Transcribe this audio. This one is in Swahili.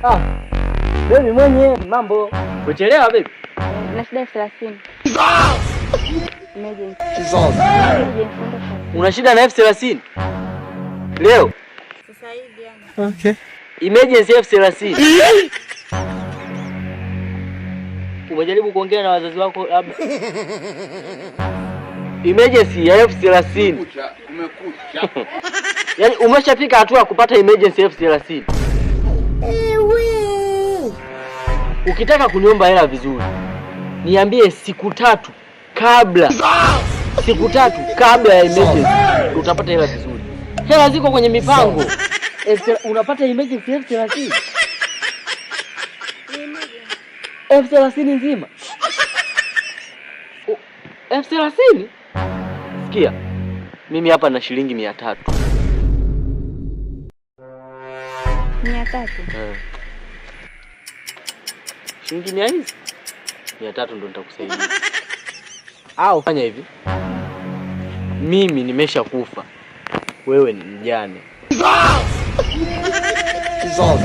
Ah, baby mwenye mambo. Kuchelewa baby? Na shida 30. Emergency. Una shida na F30? Leo? Sasa hivi yani. Okay. Emergency F30. Umejaribu kuongea na wazazi wako labda? Emergency ya F30. Umekucha. Yaani umeshafika hatua ya kupata emergency F30. Ukitaka kuniomba hela vizuri, niambie siku 3 kabla. Siku 3 kabla ya emergency utapata hela vizuri. Hela ziko kwenye mipango. Unapata emergency F30. F30 nzima. F30? Sikia. Mimi hapa na shilingi 300. 300. Shilingi 100 hizi? 300 ndo nitakusaidia. Au fanya hivi. Mimi nimeshakufa. Wewe ni mjane. Zoe.